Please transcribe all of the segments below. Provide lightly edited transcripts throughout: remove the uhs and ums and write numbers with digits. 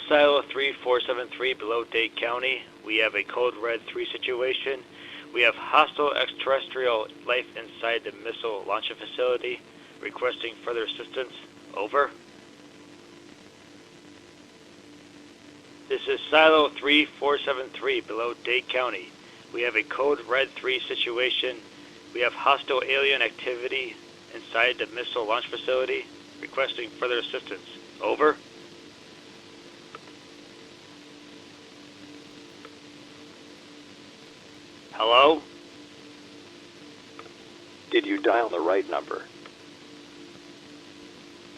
Silo 3473 below Dade County. We have a code red 3 situation. We have hostile extraterrestrial life inside the missile launching facility. Requesting further assistance. Over. This is Silo 3473 below Dade County. We have a code red 3 situation. We have hostile alien activity inside the missile launch facility. Requesting further assistance. Over. Hello? Did you dial the right number?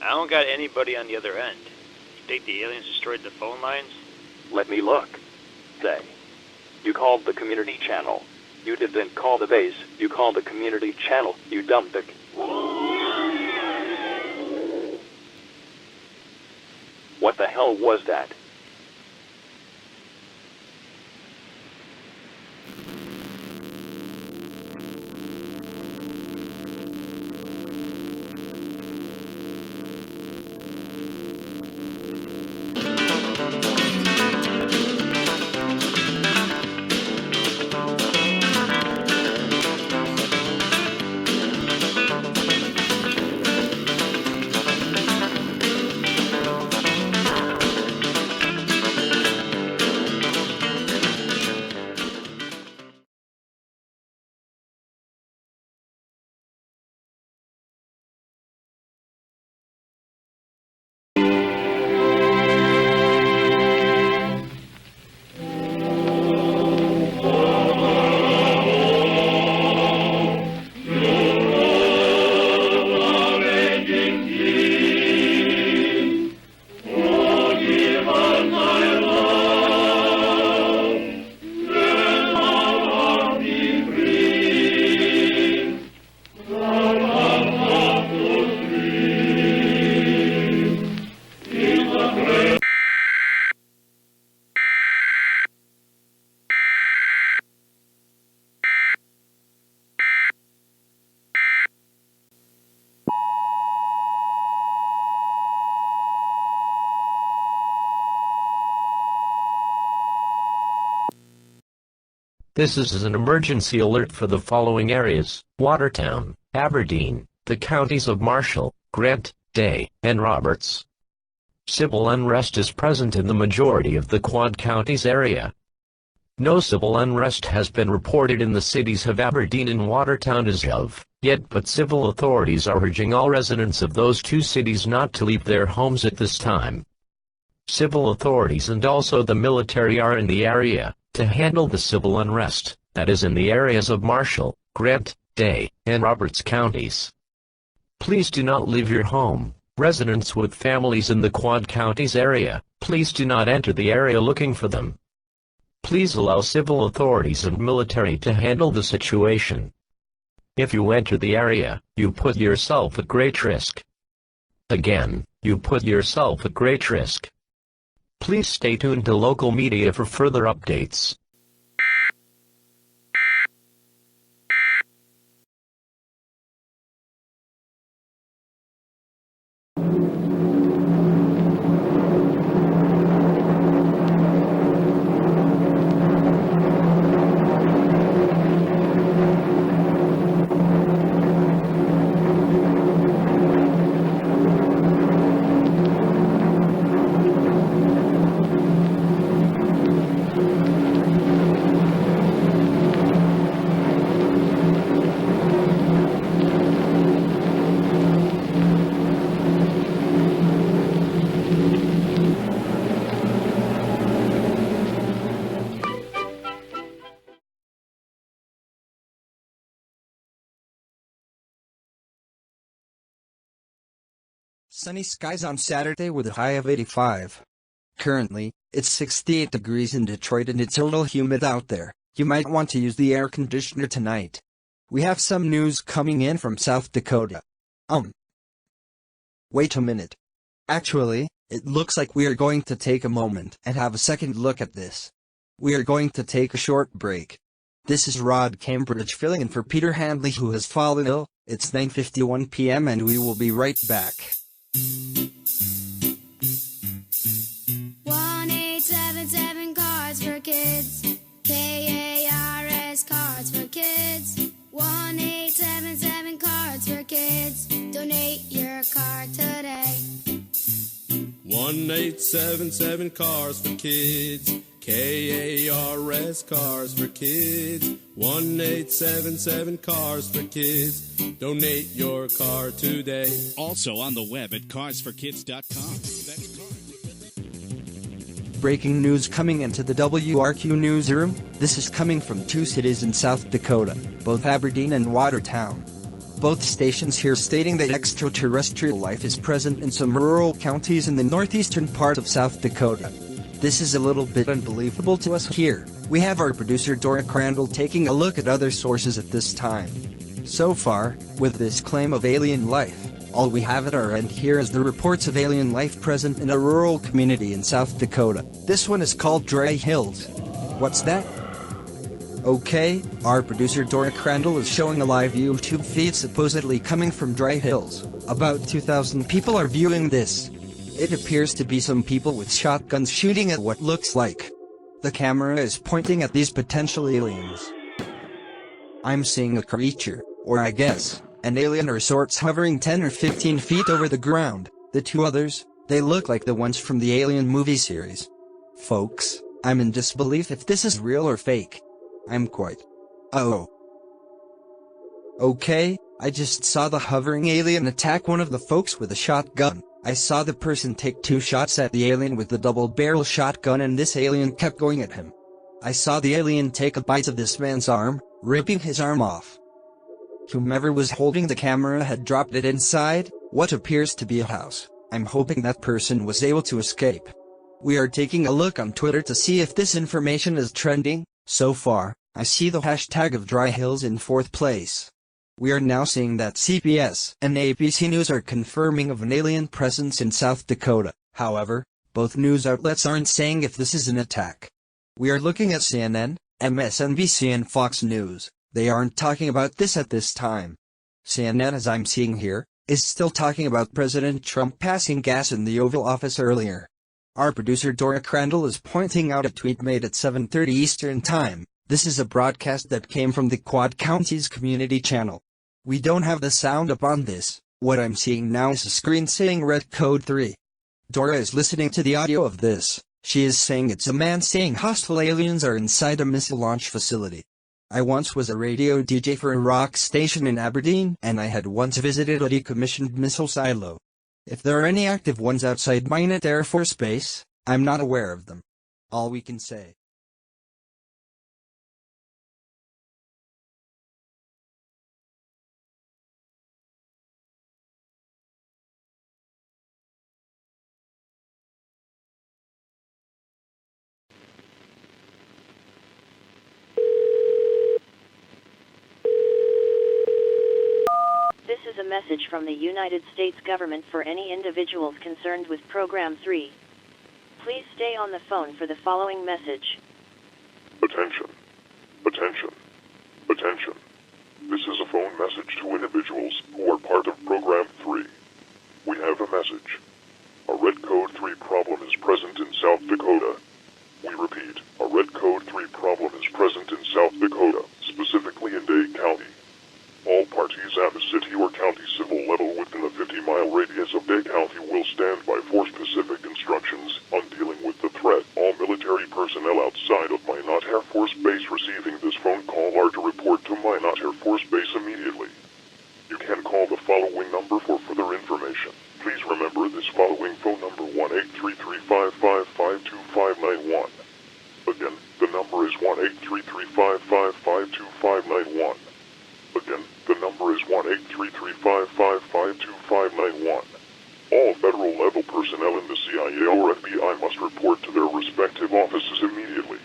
I don't got anybody on the other end. You think the aliens destroyed the phone lines? Let me look. Say, you called the community channel. You didn't call the base. You called the community channel. You dumb dick. What the hell was that? This is an emergency alert for the following areas: Watertown, Aberdeen, the counties of Marshall, Grant, Day, and Roberts. Civil unrest is present in the majority of the Quad Counties area. No civil unrest has been reported in the cities of Aberdeen and Watertown as of yet, but civil authorities are urging all residents of those two cities not to leave their homes at this time. Civil authorities and also the military are in the area to handle the civil unrest that is in the areas of Marshall, Grant, Day, and Roberts counties. Please do not leave your home. Residents with families in the Quad Counties area, please do not enter the area looking for them. Please allow civil authorities and military to handle the situation. If you enter the area, you put yourself at great risk. Again, you put yourself at great risk. Please stay tuned to local media for further updates. Sunny skies on Saturday with a high of 85. Currently, it's 68 degrees in Detroit and it's a little humid out there. You might want to use the air conditioner tonight. We have some news coming in from South Dakota. Wait a minute. Actually, it looks like we are going to take a moment and have a second look at this. We are going to take a short break. This is Rod Cambridge filling in for Peter Handley, who has fallen ill. It's 9:51 p.m. and we will be right back. One 1877 Cars for Kids. KARS Cars for Kids. 1877 Cars for Kids. Donate your car today. Also on the web at carsforkids.com. That's cars. Breaking news coming into the WRQ newsroom. This is coming from two cities in South Dakota, both Aberdeen and Watertown. Both stations here stating that extraterrestrial life is present in some rural counties in the northeastern part of South Dakota. This is a little bit unbelievable to us here. We have our producer Dora Crandall taking a look at other sources at this time. So far, with this claim of alien life, all we have at our end here is the reports of alien life present in a rural community in South Dakota. This one is called Dry Hills. What's that? Okay, our producer Dora Crandall is showing a live YouTube feed supposedly coming from Dry Hills. About 2,000 people are viewing this. It appears to be some people with shotguns shooting at what looks like. The camera is pointing at these potential aliens. I'm seeing a creature, or I guess, an alien or sorts hovering 10 or 15 feet over the ground. The two others, they look like the ones from the Alien movie series. Folks, I'm in disbelief if this is real or fake. I'm quite. Okay, I just saw the hovering alien attack one of the folks with a shotgun. I saw the person take 2 shots at the alien with the double-barrel shotgun and this alien kept going at him. I saw the alien take a bite of this man's arm, ripping his arm off. Whomever was holding the camera had dropped it inside what appears to be a house. I'm hoping that person was able to escape. We are taking a look on Twitter to see if this information is trending. So far, I see the hashtag of Dry Hills in 4th place. We are now seeing that CBS and ABC News are confirming of an alien presence in South Dakota. However, both news outlets aren't saying if this is an attack. We are looking at CNN, MSNBC and Fox News. They aren't talking about this at this time. CNN, as I'm seeing here, is still talking about President Trump passing gas in the Oval Office earlier. Our producer Dora Crandall is pointing out a tweet made at 7:30 Eastern Time. This is a broadcast that came from the Quad Counties Community Channel. We don't have the sound up on this. What I'm seeing now is a screen saying Red Code 3. Dora is listening to the audio of this. She is saying it's a man saying hostile aliens are inside a missile launch facility. I once was a radio DJ for a rock station in Aberdeen, and I had once visited a decommissioned missile silo. If there are any active ones outside Minot Air Force Base, I'm not aware of them. All we can say. This is a message from the United States government for any individuals concerned with Program 3. Please stay on the phone for the following message. Attention. Attention. Attention. This is a phone message to individuals who are part of Program 3. We have a message. A Red Code 3 problem is present in South Dakota. We repeat, a Red Code 3 problem is present in South Dakota, specifically in Dade County. All parties at the city or county civil level within a 50-mile radius of Dade County will stand by for specific instructions on dealing with the threat. All military personnel outside of Minot Air Force Base receiving this phone call are to report to Minot Air Force Base immediately. You can call the following number for further information. Please remember this following phone number: 1-833-555-2591. Again, the number is 1-833-555-2591. Again, the number is 1-833-555-2591. All federal-level personnel in the CIA or FBI must report to their respective offices immediately.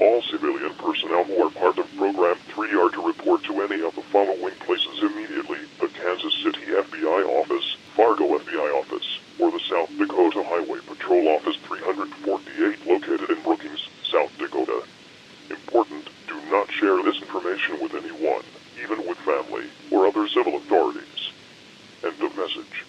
All civilian personnel who are part of Program 3 are to report to any of the following places immediately: the Kansas City FBI office, Fargo FBI office, or the South Dakota Highway Patrol Office 348 located in Brookings, South Dakota. Important, do not share this information with anyone, even with family or other civil authorities. End of message.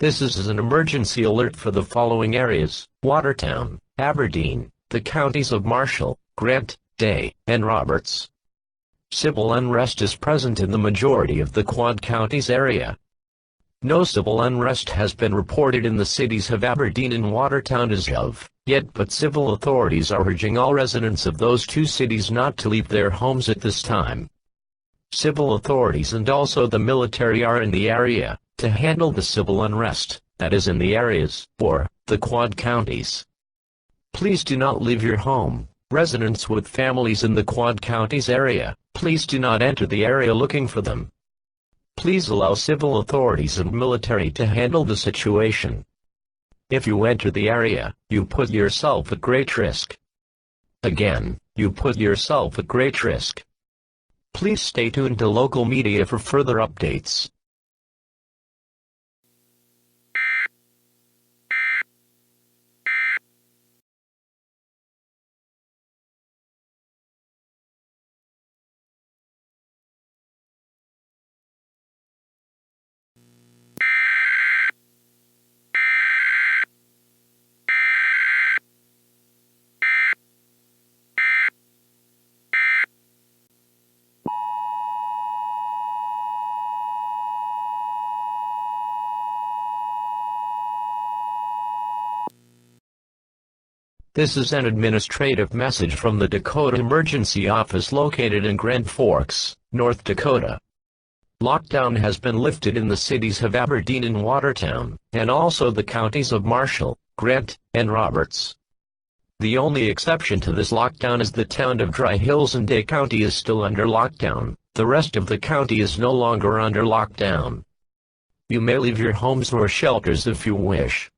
This is an emergency alert for the following areas: Watertown, Aberdeen, the counties of Marshall, Grant, Day, and Roberts. Civil unrest is present in the majority of the Quad Counties area. No civil unrest has been reported in the cities of Aberdeen and Watertown as of yet, but civil authorities are urging all residents of those two cities not to leave their homes at this time. Civil authorities and also the military are in the area to handle the civil unrest that is in the areas, or the Quad Counties. Please do not leave your home. Residents with families in the Quad Counties area, please do not enter the area looking for them. Please allow civil authorities and military to handle the situation. If you enter the area, you put yourself at great risk. Again, you put yourself at great risk. Please stay tuned to local media for further updates. This is an administrative message from the Dakota Emergency Office located in Grand Forks, North Dakota. Lockdown has been lifted in the cities of Aberdeen and Watertown, and also the counties of Marshall, Grant, and Roberts. The only exception to this lockdown is the town of Dry Hills and Day County is still under lockdown. The rest of the county is no longer under lockdown. You may leave your homes or shelters if you wish.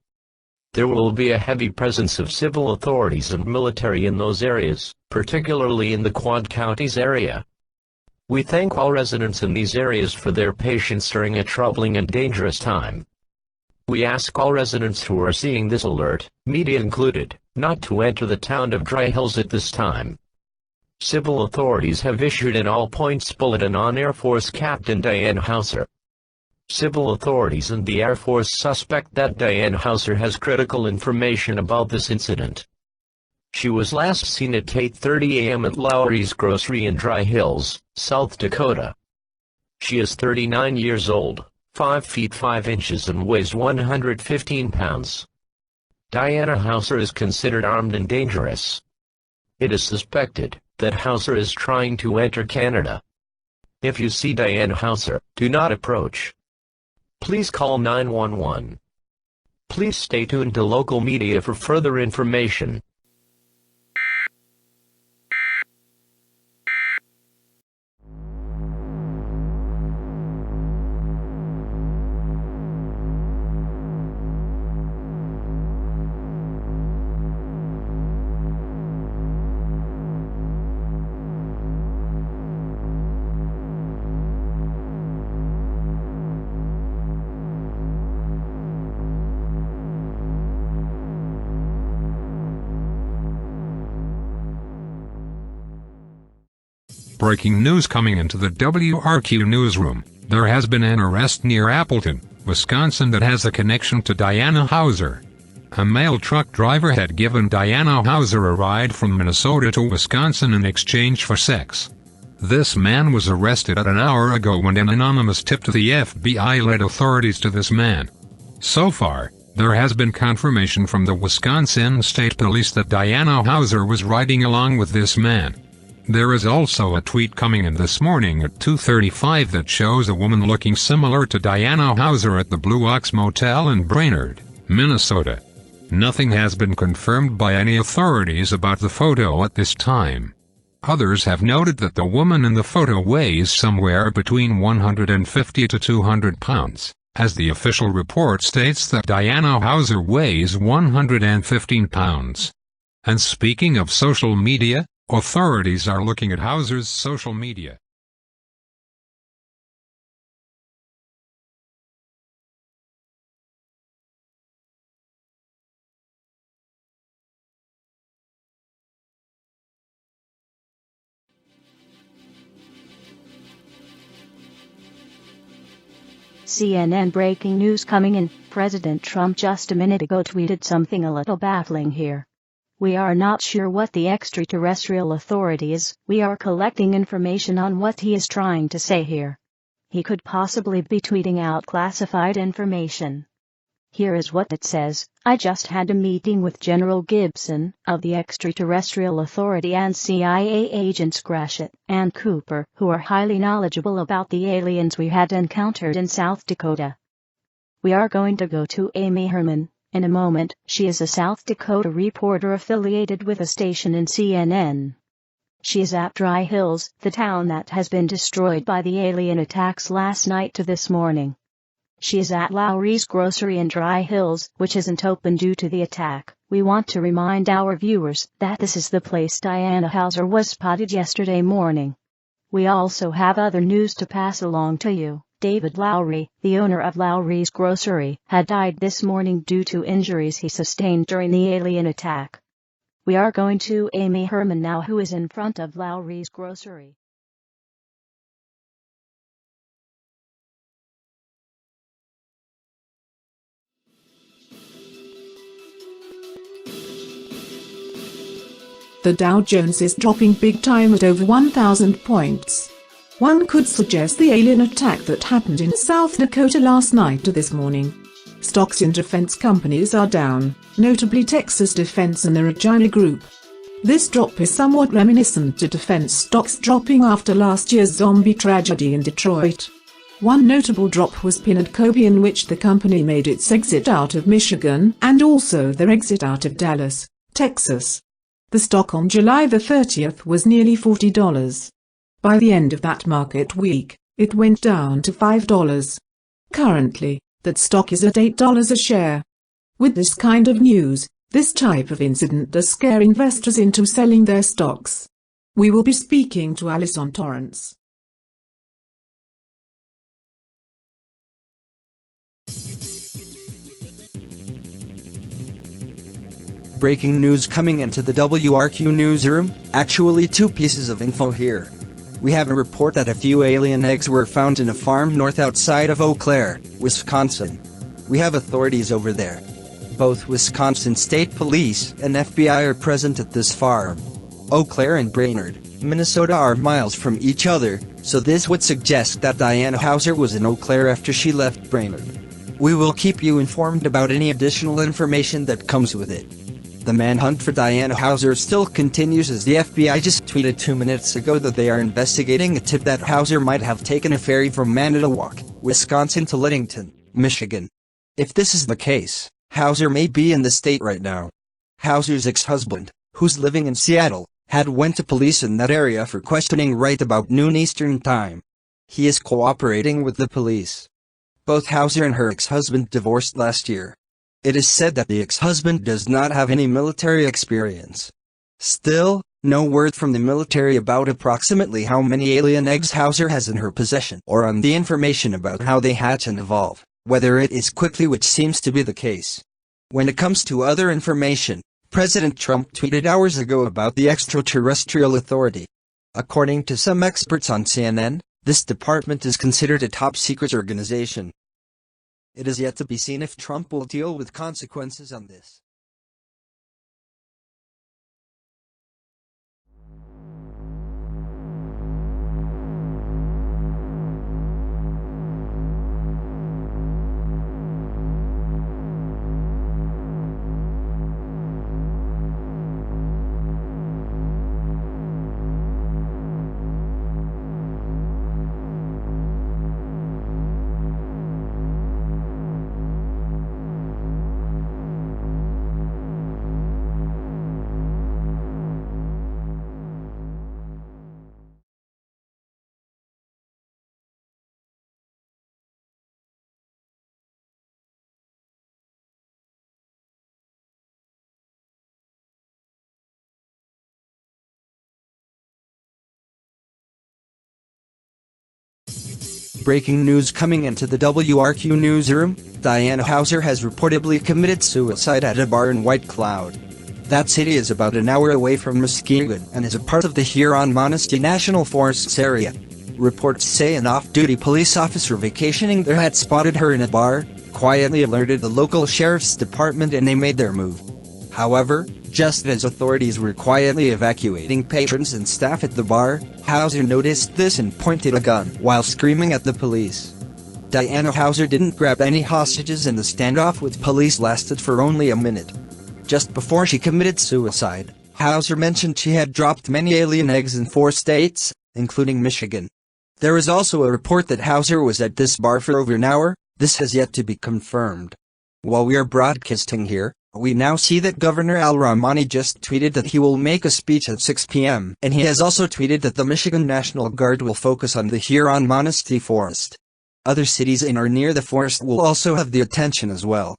There will be a heavy presence of civil authorities and military in those areas, particularly in the Quad Counties area. We thank all residents in these areas for their patience during a troubling and dangerous time. We ask all residents who are seeing this alert, media included, not to enter the town of Dry Hills at this time. Civil authorities have issued an all-points bulletin on Air Force Captain Diane Hauser. Civil authorities and the Air Force suspect that Diane Hauser has critical information about this incident. She was last seen at 8:30 a.m. at Lowry's Grocery in Dry Hills, South Dakota. She is 39 years old, 5 feet 5 inches and weighs 115 pounds. Diana Hauser is considered armed and dangerous. It is suspected that Hauser is trying to enter Canada. If you see Diane Hauser, do not approach. Please call 911. Please stay tuned to local media for further information. Breaking news coming into the WRQ newsroom. There has been an arrest near Appleton, Wisconsin that has a connection to Diana Hauser. A male truck driver had given Diana Hauser a ride from Minnesota to Wisconsin in exchange for sex. This man was arrested an hour ago when an anonymous tip to the FBI led authorities to this man. So far, there has been confirmation from the Wisconsin State Police that Diana Hauser was riding along with this man. There is also a tweet coming in this morning at 2:35 that shows a woman looking similar to Diana Hauser at the Blue Ox Motel in Brainerd, Minnesota. Nothing has been confirmed by any authorities about the photo at this time. Others have noted that the woman in the photo weighs somewhere between 150 to 200 pounds, as the official report states that Diana Hauser weighs 115 pounds. And speaking of social media, authorities are looking at Hauser's social media. CNN breaking news coming in. President Trump just a minute ago tweeted something a little baffling here. We are not sure what the extraterrestrial authority is. We are collecting information on what he is trying to say here. He could possibly be tweeting out classified information. Here is what it says. I just had a meeting with General Gibson of the Extraterrestrial Authority and CIA agents Gratiot and Cooper, who are highly knowledgeable about the aliens we had encountered in South Dakota. We are going to go to Amy Herman in a moment. She is a South Dakota reporter affiliated with a station in CNN. She is at Dry Hills, the town that has been destroyed by the alien attacks last night to this morning. She is at Lowry's Grocery in Dry Hills, which isn't open due to the attack. We want to remind our viewers that this is the place Diana Hauser was spotted yesterday morning. We also have other news to pass along to you. David Lowry, the owner of Lowry's Grocery, had died this morning due to injuries he sustained during the alien attack. We are going to Amy Herman now, who is in front of Lowry's Grocery. The Dow Jones is dropping big time at over 1,000 points. One could suggest the alien attack that happened in South Dakota last night to this morning. Stocks in defense companies are down, notably Texas Defense and the Regina Group. This drop is somewhat reminiscent to defense stocks dropping after last year's zombie tragedy in Detroit. One notable drop was Pinnacle, in which the company made its exit out of Michigan and also their exit out of Dallas, Texas. The stock on July the 30th was nearly $40. By the end of that market week, it went down to $5. Currently, that stock is at $8 a share. With this kind of news, this type of incident does scare investors into selling their stocks. We will be speaking to Alison Torrance. Breaking news coming into the WRQ newsroom. Actually, two pieces of info here. We have a report that a few alien eggs were found in a farm north outside of Eau Claire, Wisconsin. We have authorities over there. Both Wisconsin State Police and FBI are present at this farm. Eau Claire and Brainerd, Minnesota are miles from each other, so this would suggest that Diana Hauser was in Eau Claire after she left Brainerd. We will keep you informed about any additional information that comes with it. The manhunt for Diana Hauser still continues, as the FBI just tweeted 2 minutes ago that they are investigating a tip that Hauser might have taken a ferry from Manitowoc, Wisconsin to Ludington, Michigan. If this is the case, Hauser may be in the state right now. Hauser's ex-husband, who's living in Seattle, had went to police in that area for questioning right about noon Eastern Time. He is cooperating with the police. Both Hauser and her ex-husband divorced last year. It is said that the ex-husband does not have any military experience. Still, no word from the military about approximately how many alien eggs Hauser has in her possession, or on the information about how they hatch and evolve, whether it is quickly, which seems to be the case. When it comes to other information, President Trump tweeted hours ago about the Extraterrestrial Authority. According to some experts on CNN, this department is considered a top-secret organization. It is yet to be seen if Trump will deal with consequences on this. Breaking news coming into the WRQ newsroom. Diana Hauser has reportedly committed suicide at a bar in White Cloud. That city is about an hour away from Muskegon and is a part of the Huron-Monosty National Forests area. Reports say an off-duty police officer vacationing there had spotted her in a bar, quietly alerted the local sheriff's department, and they made their move. However, just as authorities were quietly evacuating patrons and staff at the bar, Hauser noticed this and pointed a gun while screaming at the police. Diana Hauser didn't grab any hostages, and the standoff with police lasted for only a minute. Just before she committed suicide, Hauser mentioned she had dropped many alien eggs in 4 states, including Michigan. There is also a report that Hauser was at this bar for over an hour. This has yet to be confirmed. While we are broadcasting here, we now see that Governor Al Rahmani just tweeted that he will make a speech at 6 p.m. and he has also tweeted that the Michigan National Guard will focus on the Huron-Manistee Forest. Other cities in or near the forest will also have the attention as well.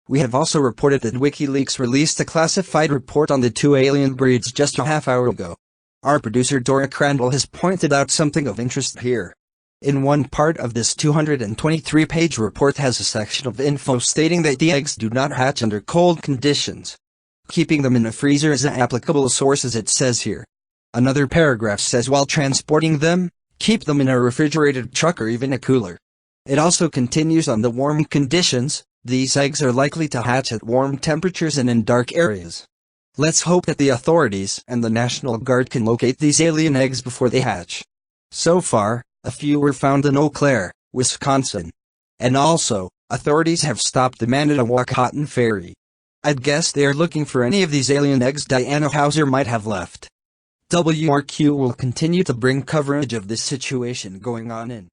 We have also reported that WikiLeaks released a classified report on the 2 alien breeds just a half hour ago. Our producer Dora Crandall has pointed out something of interest here. In one part of this 223-page report has a section of info stating that the eggs do not hatch under cold conditions. Keeping them in a freezer is an applicable source, as it says here. Another paragraph says while transporting them, keep them in a refrigerated truck or even a cooler. It also continues on the warm conditions. These eggs are likely to hatch at warm temperatures and in dark areas. Let's hope that the authorities and the National Guard can locate these alien eggs before they hatch. So far, a few were found in Eau Claire, Wisconsin. And also, authorities have stopped the Manitowoc Cotton Ferry. I'd guess they are looking for any of these alien eggs Diana Hauser might have left. WRQ will continue to bring coverage of this situation going on in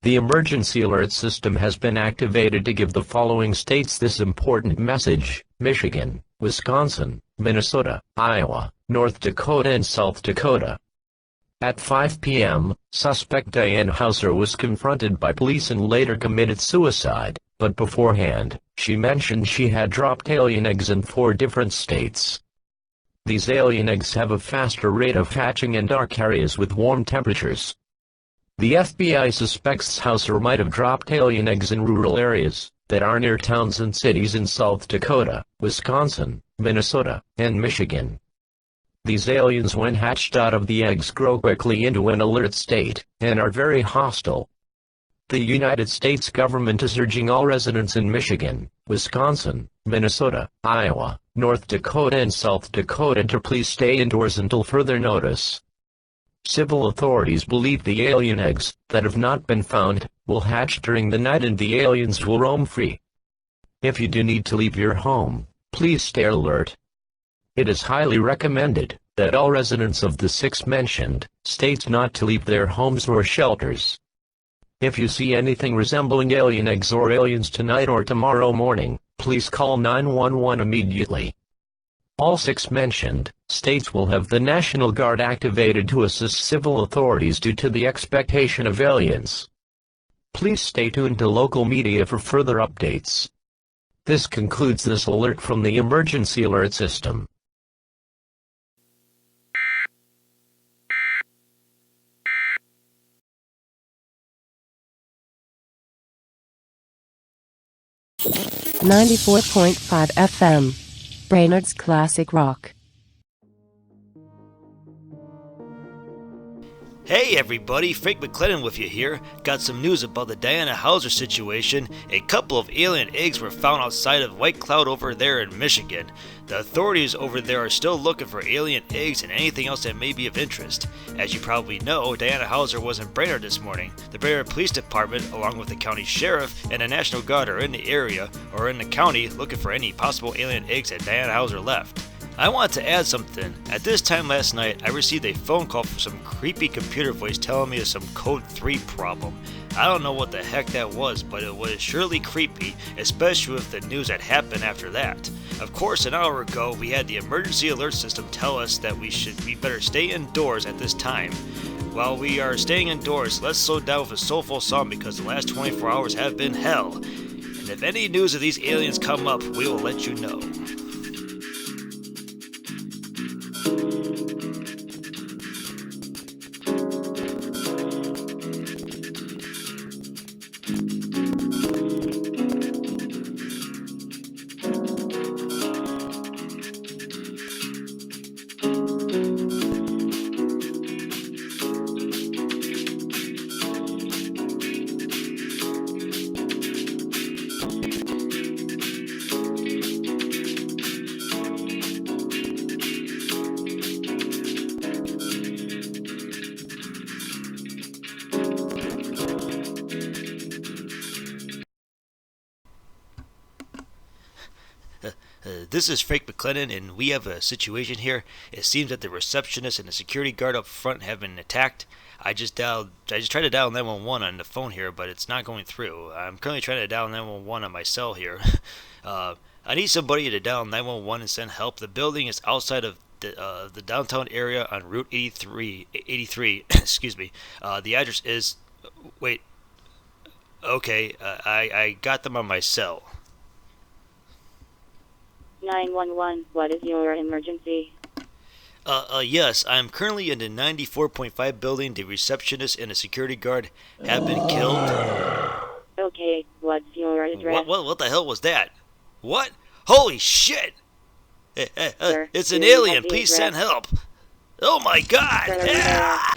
The emergency alert system has been activated to give the following states this important message: Michigan, Wisconsin, Minnesota, Iowa, North Dakota and South Dakota. At 5 p.m., suspect Diana Hauser was confronted by police and later committed suicide, but beforehand, she mentioned she had dropped alien eggs in 4 different states. These alien eggs have a faster rate of hatching in dark areas with warm temperatures. The FBI suspects Hauser might have dropped alien eggs in rural areas that are near towns and cities in South Dakota, Wisconsin, Minnesota, and Michigan. These aliens, when hatched out of the eggs, grow quickly into an alert state and are very hostile. The United States government is urging all residents in Michigan, Wisconsin, Minnesota, Iowa, North Dakota and South Dakota to please stay indoors until further notice. Civil authorities believe the alien eggs that have not been found will hatch during the night and the aliens will roam free. If you do need to leave your home, please stay alert. It is highly recommended that all residents of the 6 mentioned states not to leave their homes or shelters. If you see anything resembling alien eggs or aliens tonight or tomorrow morning, please call 911 immediately. All 6 mentioned states will have the National Guard activated to assist civil authorities due to the expectation of aliens. Please stay tuned to local media for further updates. This concludes this alert from the emergency alert system. .5 FM. Brainerd's Classic Rock. Hey everybody, Frank McClellan with you here. Got some news about the Diana Hauser situation. A couple of alien eggs were found outside of White Cloud over there in Michigan. The authorities over there are still looking for alien eggs and anything else that may be of interest. As you probably know, Diana Hauser was in Brainerd this morning. The Brainerd Police Department, along with the county sheriff and the National Guard, are in the area or in the county looking for any possible alien eggs that Diana Hauser left. I want to add something. At this time last night, I received a phone call from some creepy computer voice telling me of some Code 3 problem. I don't know what the heck that was, but it was surely creepy, especially with the news that happened after that. Of course, an hour ago, we had the emergency alert system tell us that we better stay indoors at this time. While we are staying indoors, let's slow down with a soulful song because the last 24 hours have been hell. And if any news of these aliens come up, we will let you know. This is Frank McLennan, and we have a situation here. It seems that the receptionist and the security guard up front have been attacked. I just tried to dial 911 on the phone here, but it's not going through. I'm currently trying to dial 911 on my cell here. I need somebody to dial 911 and send help. The building is outside of the downtown area on Route 83. Excuse me. The address is... Wait. Okay, I got them on my cell. 911, what is your emergency? Yes, I'm currently in the 94.5 building. The receptionist and the security guard have been killed. Okay, what's your address? What the hell was that? What? Holy shit! Sir, it's an do you alien. have the Please address? send help. Oh my god! Sir, Ah!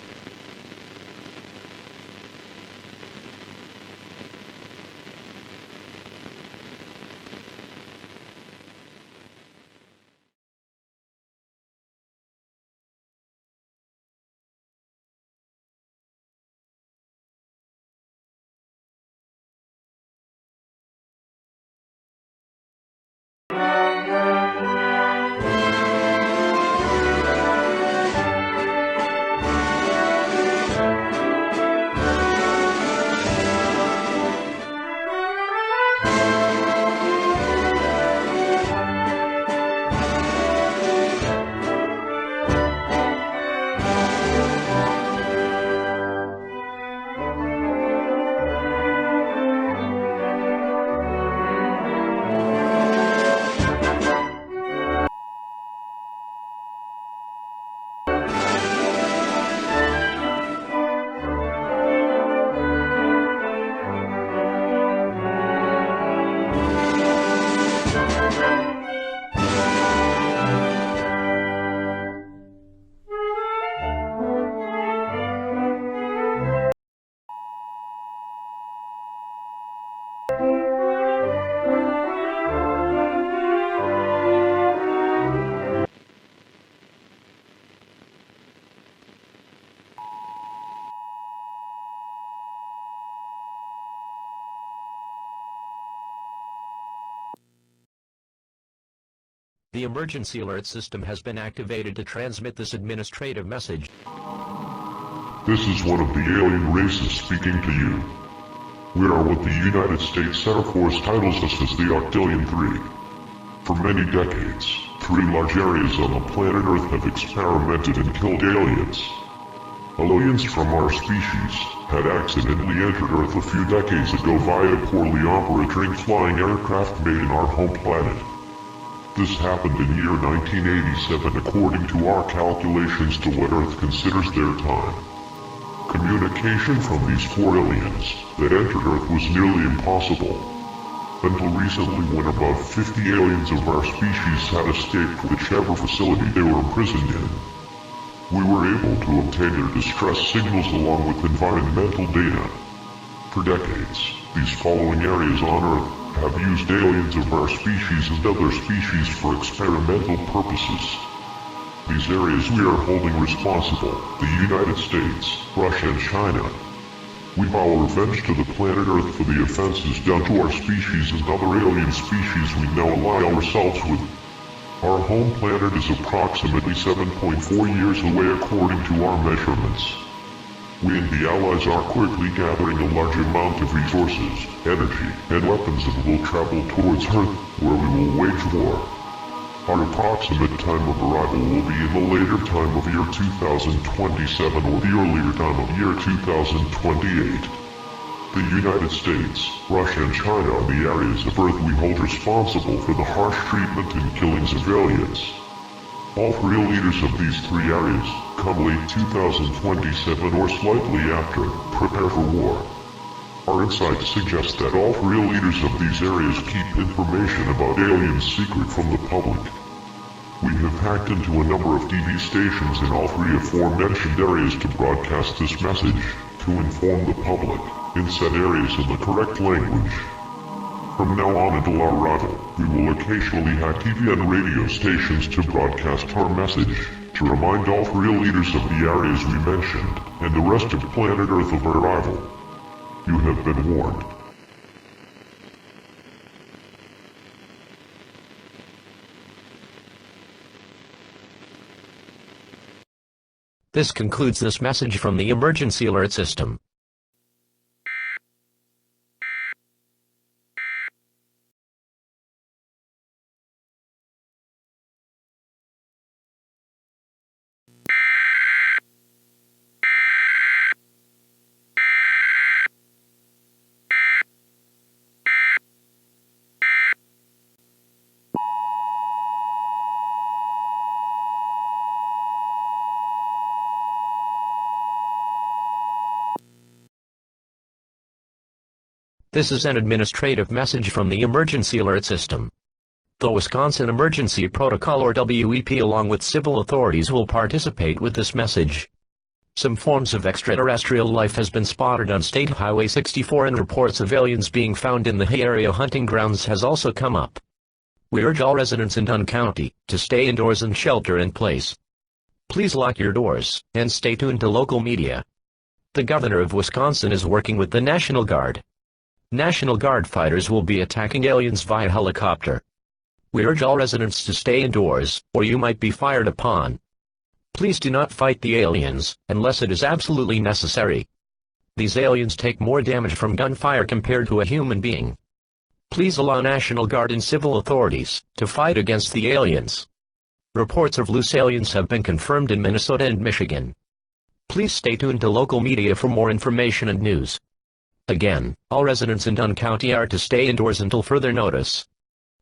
The emergency alert system has been activated to transmit this administrative message. This is one of the alien races speaking to you. We are what the United States Air Force titles us as the Octillion 3. For many decades, 3 large areas on the planet Earth have experimented and killed aliens. Aliens from our species had accidentally entered Earth a few decades ago via poorly operating flying aircraft made in our home planet. This happened in year 1987 according to our calculations to what Earth considers their time. Communication from these 4 aliens that entered Earth was nearly impossible. Until recently when about 50 aliens of our species had escaped whichever facility they were imprisoned in. We were able to obtain their distress signals along with environmental data. For decades, these following areas on Earth have used aliens of our species and other species for experimental purposes. These areas we are holding responsible, the United States, Russia and China. We vow revenge to the planet Earth for the offenses done to our species and other alien species we now ally ourselves with. Our home planet is approximately 7.4 years away according to our measurements. We and the Allies are quickly gathering a large amount of resources, energy, and weapons and will travel towards Earth, where we will wage war. Our approximate time of arrival will be in the later time of year 2027 or the earlier time of year 2028. The United States, Russia, and China are the areas of Earth we hold responsible for the harsh treatment and killing civilians. All real leaders of these three areas, come late 2027 or slightly after, prepare for war. Our insights suggest that all real leaders of these areas keep information about aliens secret from the public. We have hacked into a number of TV stations in all three aforementioned areas to broadcast this message, to inform the public, in said areas in the correct language. From now on until our arrival, we will occasionally hack TV and radio stations to broadcast our message, to remind all real leaders of the areas we mentioned, and the rest of planet Earth of our arrival. You have been warned. This concludes this message from the emergency alert system. This is an administrative message from the emergency alert system. The Wisconsin Emergency Protocol or WEP along with civil authorities will participate with this message. Some forms of extraterrestrial life has been spotted on State Highway 64 and reports of aliens being found in the Hay Area hunting grounds has also come up. We urge all residents in Dunn County to stay indoors and shelter in place. Please lock your doors and stay tuned to local media. The governor of Wisconsin is working with the National Guard. National Guard fighters will be attacking aliens via helicopter. We urge all residents to stay indoors, or you might be fired upon. Please do not fight the aliens, unless it is absolutely necessary. These aliens take more damage from gunfire compared to a human being. Please allow National Guard and civil authorities to fight against the aliens. Reports of loose aliens have been confirmed in Minnesota and Michigan. Please stay tuned to local media for more information and news. Again, all residents in Dunn County are to stay indoors until further notice.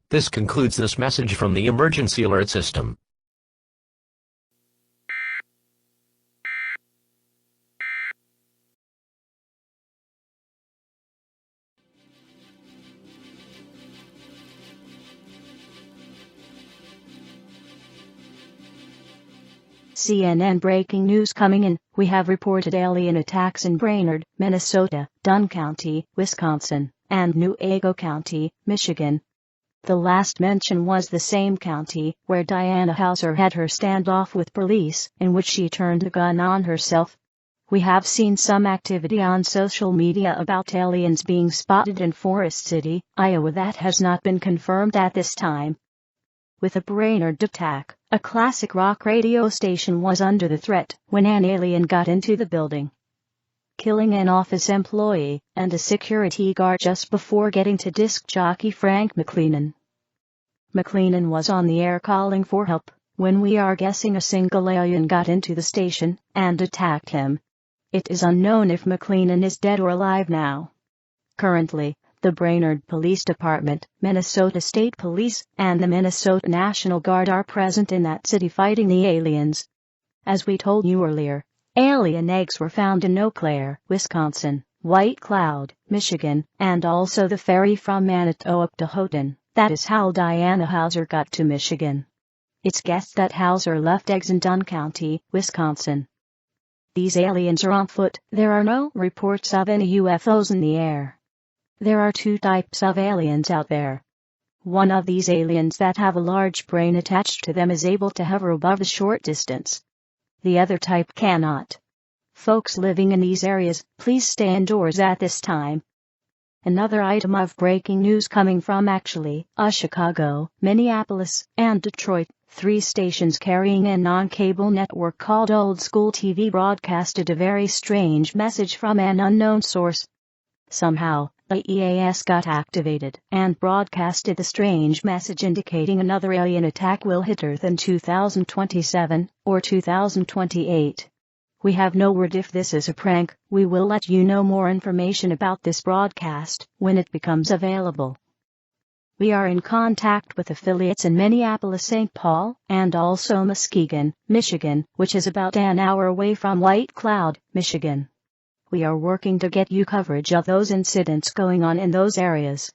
This concludes this message from the emergency alert system. CNN breaking news coming in. We have reported alien attacks in Brainerd, Minnesota, Dunn County, Wisconsin, and Newaygo County, Michigan. The last mention was the same county where Diana Hauser had her standoff with police, in which she turned a gun on herself. We have seen some activity on social media about aliens being spotted in Forest City, Iowa that has not been confirmed at this time. With a Brainerd attack, a classic rock radio station was under the threat when an alien got into the building, killing an office employee and a security guard just before getting to disc jockey Frank McLennan. McLennan was on the air calling for help when we are guessing a single alien got into the station and attacked him. It is unknown if McLennan is dead or alive now. Currently, the Brainerd Police Department, Minnesota State Police, and the Minnesota National Guard are present in that city fighting the aliens. As we told you earlier, alien eggs were found in Eau Claire, Wisconsin, White Cloud, Michigan, and also the ferry from Manitowoc to Houghton. That is how Diana Hauser got to Michigan. It's guessed that Hauser left eggs in Dunn County, Wisconsin. These aliens are on foot. There are no reports of any UFOs in the air. There are two types of aliens out there. One of these aliens that have a large brain attached to them is able to hover above a short distance. The other type cannot. Folks living in these areas, please stay indoors at this time. Another item of breaking news coming from Chicago, Minneapolis, and Detroit. 3 stations carrying a non-cable network called Old School TV broadcasted a very strange message from an unknown source. Somehow, the EAS got activated and broadcasted the strange message indicating another alien attack will hit Earth in 2027 or 2028. We have no word if this is a prank. We will let you know more information about this broadcast when it becomes available. We are in contact with affiliates in Minneapolis, St. Paul, and also Muskegon, Michigan, which is about an hour away from White Cloud, Michigan. We are working to get you coverage of those incidents going on in those areas.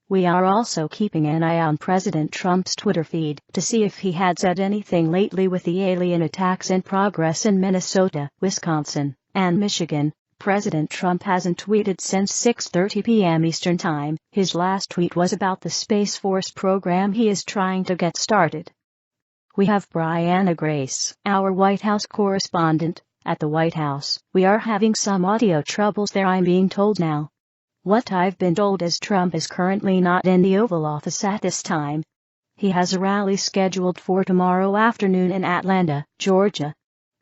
We are also keeping an eye on President Trump's Twitter feed to see if he had said anything lately with the alien attacks in progress in Minnesota, Wisconsin, and Michigan. President Trump hasn't tweeted since 6:30 p.m. Eastern Time. His last tweet was about the Space Force program he is trying to get started. We have Brianna Grace, our White House correspondent, at the White House. We are having some audio troubles there, I'm being told now. What I've been told is Trump is currently not in the Oval Office at this time. He has a rally scheduled for tomorrow afternoon in Atlanta, Georgia.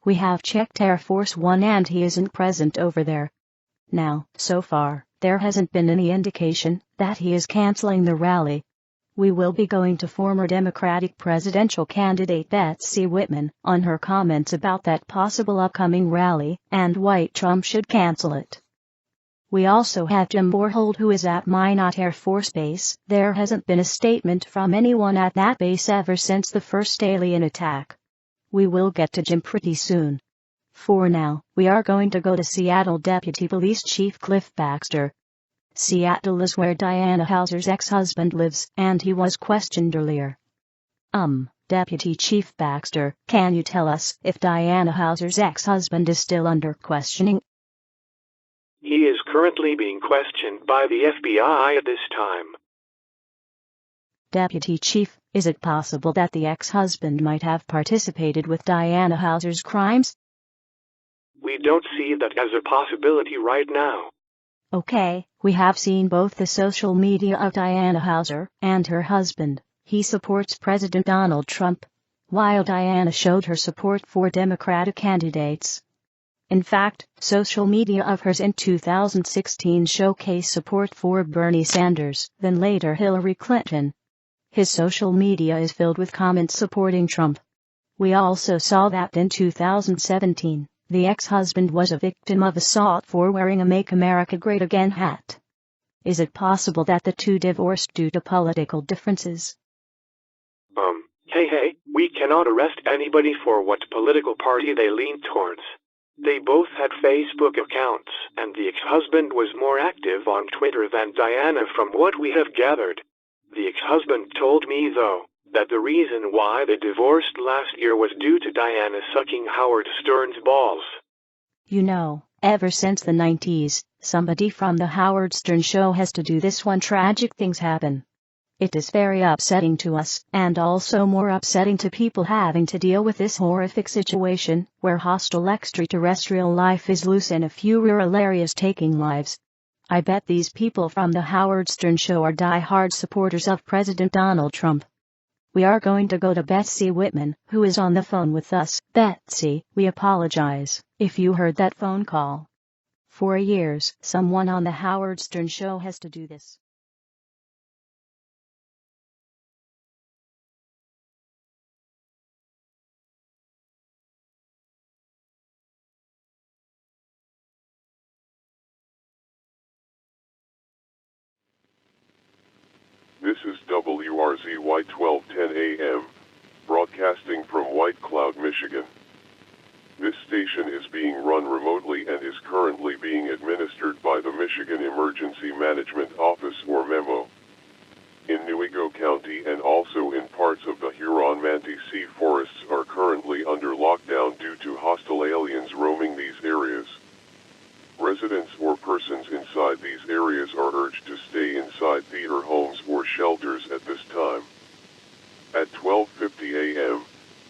We have checked Air Force One and he isn't present over there. Now, so far, there hasn't been any indication that he is canceling the rally. We will be going to former Democratic presidential candidate Betsy Whitman on her comments about that possible upcoming rally and why Trump should cancel it. We also have Jim Borhold, who is at Minot Air Force Base. There hasn't been a statement from anyone at that base ever since the first alien attack. We will get to Jim pretty soon. For now, we are going to go to Seattle Deputy Police Chief Cliff Baxter. Seattle is where Diana Hauser's ex-husband lives, and he was questioned earlier. Deputy Chief Baxter, can you tell us if Diana Hauser's ex-husband is still under questioning? He is currently being questioned by the FBI at this time. Deputy Chief, is it possible that the ex-husband might have participated with Diana Hauser's crimes? We don't see that as a possibility right now. Okay, we have seen both the social media of Diana Hauser and her husband. He supports President Donald Trump, while Diana showed her support for Democratic candidates. In fact, social media of hers in 2016 showcased support for Bernie Sanders, then later Hillary Clinton. His social media is filled with comments supporting Trump. We also saw that in 2017, the ex-husband was a victim of assault for wearing a Make America Great Again hat. Is it possible that the two divorced due to political differences? Hey, we cannot arrest anybody for what political party they lean towards. They both had Facebook accounts, and the ex-husband was more active on Twitter than Diana from what we have gathered. The ex-husband told me, though, that the reason why they divorced last year was due to Diana sucking Howard Stern's balls. You know, ever since the 90s, somebody from the Howard Stern show has to do this when tragic things happen. It is very upsetting to us, and also more upsetting to people having to deal with this horrific situation, where hostile extraterrestrial life is loose in a few rural areas taking lives. I bet these people from the Howard Stern show are die-hard supporters of President Donald Trump. We are going to go to Betsy Whitman, who is on the phone with us. Betsy, we apologize if you heard that phone call. For years, someone on the Howard Stern show has to do this. This is WRZY 1210 AM, broadcasting from White Cloud, Michigan. This station is being run remotely and is currently being administered by the Michigan Emergency Management Office, or MEMO. In Newego County and also in parts of the Huron-Manti-Sea forests are currently under lockdown due to hostile aliens roaming these areas. Residents or persons inside these areas are urged to stay inside theater homes or shelters at this time. At 12:50 a.m.,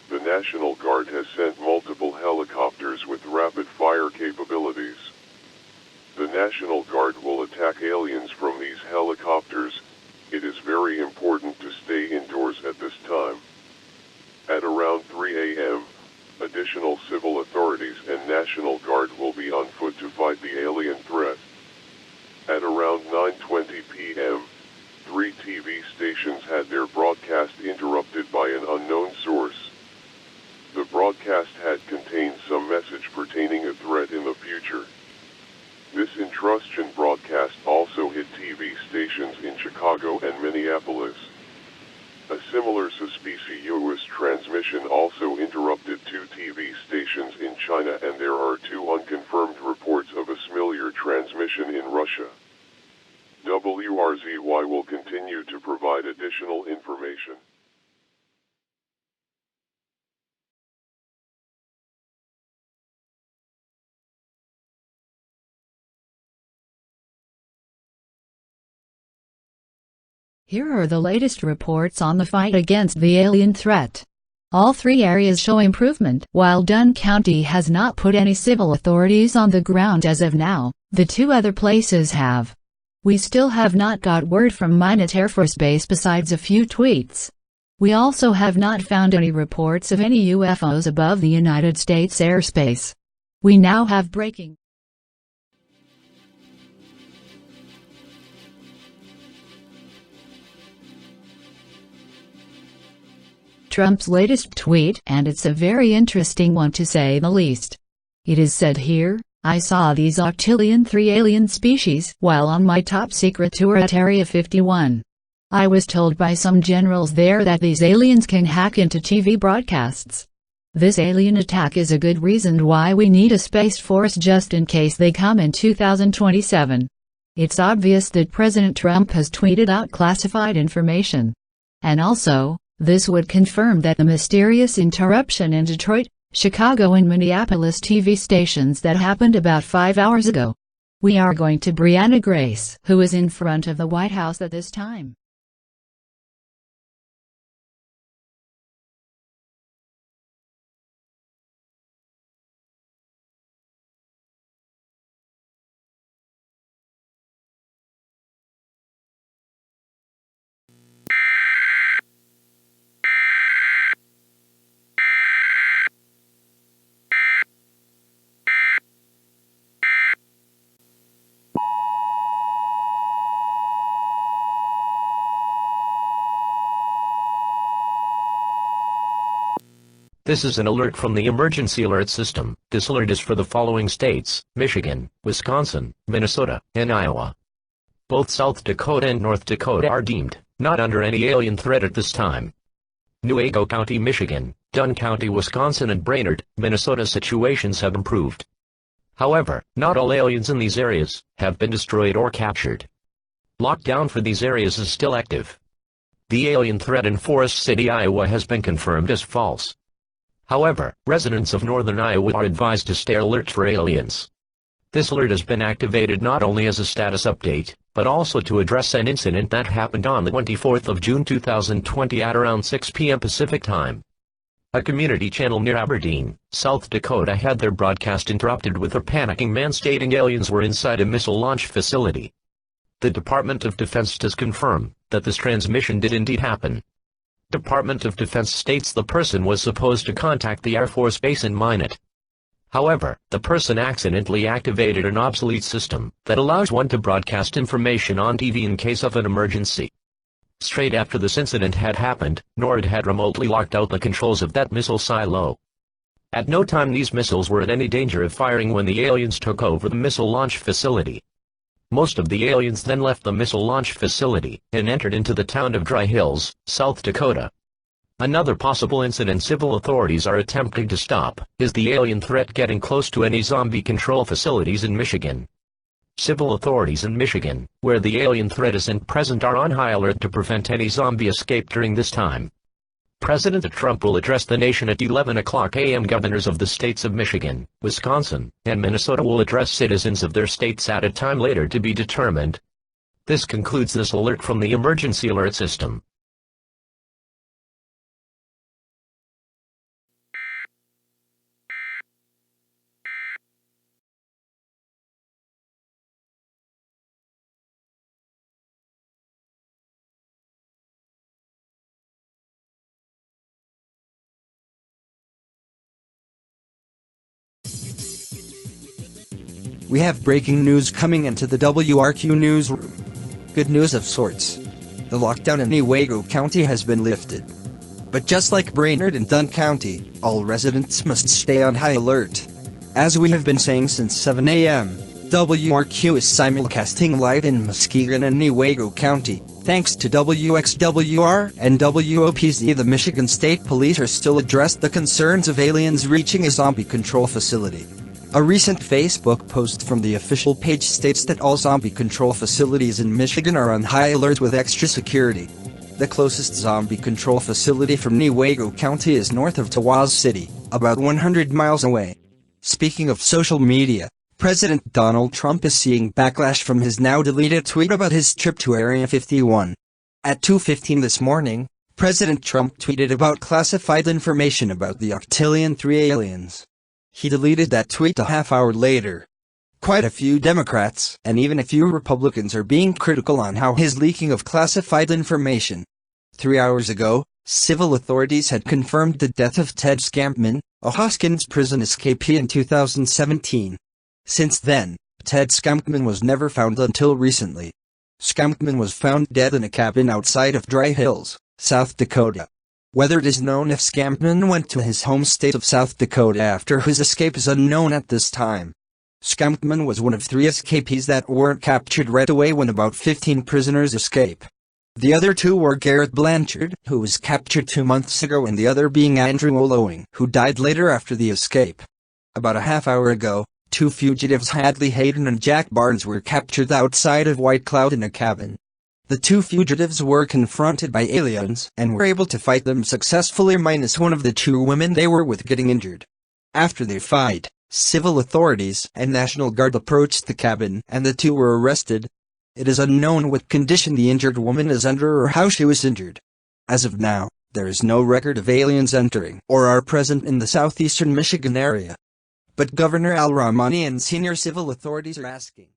the National Guard has sent multiple helicopters with rapid fire capabilities. The National Guard will attack aliens from the TV stations had their broadcast interrupted by an unknown source. The broadcast had contained some message pertaining a threat in the future. This intrusion broadcast also hit TV stations in Chicago and Minneapolis. A similar suspicious transmission also interrupted 2 TV stations in China, and there are 2 unconfirmed reports of a similar transmission in Russia. WRZY will continue to provide additional information. Here are the latest reports on the fight against the alien threat. All 3 areas show improvement. While Dunn County has not put any civil authorities on the ground as of now, the 2 other places have. We still have not got word from Minot Air Force Base besides a few tweets. We also have not found any reports of any UFOs above the United States airspace. We now have breaking. Trump's latest tweet, and it's a very interesting one to say the least. It is said here, "I saw these octillion 3 alien species while on my top secret tour at Area 51. I was told by some generals there that these aliens can hack into TV broadcasts. This alien attack is a good reason why we need a space force just in case they come in 2027. It's obvious that President Trump has tweeted out classified information. And also, this would confirm that the mysterious interruption in Detroit, Chicago and Minneapolis TV stations that happened about 5 hours ago. We are going to Brianna Grace, who is in front of the White House at this time. This is an alert from the emergency alert system. This alert is for the following states: Michigan, Wisconsin, Minnesota, and Iowa. Both South Dakota and North Dakota are deemed not under any alien threat at this time. Newaygo County, Michigan, Dunn County, Wisconsin, and Brainerd, Minnesota situations have improved. However, not all aliens in these areas have been destroyed or captured. Lockdown for these areas is still active. The alien threat in Forest City, Iowa has been confirmed as false. However, residents of northern Iowa are advised to stay alert for aliens. This alert has been activated not only as a status update, but also to address an incident that happened on the 24th of June 2020 at around 6 p.m. Pacific Time. A community channel near Aberdeen, South Dakota had their broadcast interrupted with a panicking man stating aliens were inside a missile launch facility. The Department of Defense does confirm that this transmission did indeed happen. Department of Defense states the person was supposed to contact the Air Force Base in Minot. However, the person accidentally activated an obsolete system that allows one to broadcast information on TV in case of an emergency. Straight after this incident had happened, NORAD had remotely locked out the controls of that missile silo. At no time these missiles were in any danger of firing when the aliens took over the missile launch facility. Most of the aliens then left the missile launch facility and entered into the town of Dry Hills, South Dakota. Another possible incident civil authorities are attempting to stop is the alien threat getting close to any zombie control facilities in Michigan. Civil authorities in Michigan, where the alien threat isn't present, are on high alert to prevent any zombie escape during this time. President Trump will address the nation at 11 o'clock a.m. Governors of the states of Michigan, Wisconsin, and Minnesota will address citizens of their states at a time later to be determined. This concludes this alert from the emergency alert system. We have breaking news coming into the WRQ newsroom. Good news of sorts. the lockdown in Newaygo County has been lifted. But just like Brainerd and Dunn County, all residents must stay on high alert. As we have been saying since 7 a.m., WRQ is simulcasting live in Muskegon and Newaygo County. Thanks to WXWR and WOPZ, the Michigan State Police are still addressed the concerns of aliens reaching a zombie control facility. A recent Facebook post from the official page states that all zombie control facilities in Michigan are on high alert with extra security. The closest zombie control facility from Newaygo County is north of Tawas City, about 100 miles away. Speaking of social media, President Donald Trump is seeing backlash from his now-deleted tweet about his trip to Area 51. At 2:15 this morning, President Trump tweeted about classified information about the Octillion 3 aliens. He deleted that tweet a half hour later. Quite a few Democrats, and even a few Republicans, are being critical on how his leaking of classified information. 3 hours ago, civil authorities had confirmed the death of Ted Scampman, a Hoskins prison escapee in 2017. Since then, Ted Scampman was never found until recently. Scampman was found dead in a cabin outside of Dry Hills, South Dakota. Whether it is known if Scampman went to his home state of South Dakota after his escape is unknown at this time. Scampman was one of 3 escapees that weren't captured right away when about 15 prisoners escape. The other 2 were Garrett Blanchard, who was captured 2 months ago, and the other being Andrew Olowing, who died later after the escape. About a half hour ago, 2 fugitives, Hadley Hayden and Jack Barnes, were captured outside of White Cloud in a cabin. The 2 fugitives were confronted by aliens and were able to fight them successfully, minus one of the 2 women they were with getting injured. After their fight, civil authorities and National Guard approached the cabin and the 2 were arrested. It is unknown what condition the injured woman is under or how she was injured. As of now, there is no record of aliens entering or are present in the southeastern Michigan area. But Governor Al Rahmani and senior civil authorities are asking.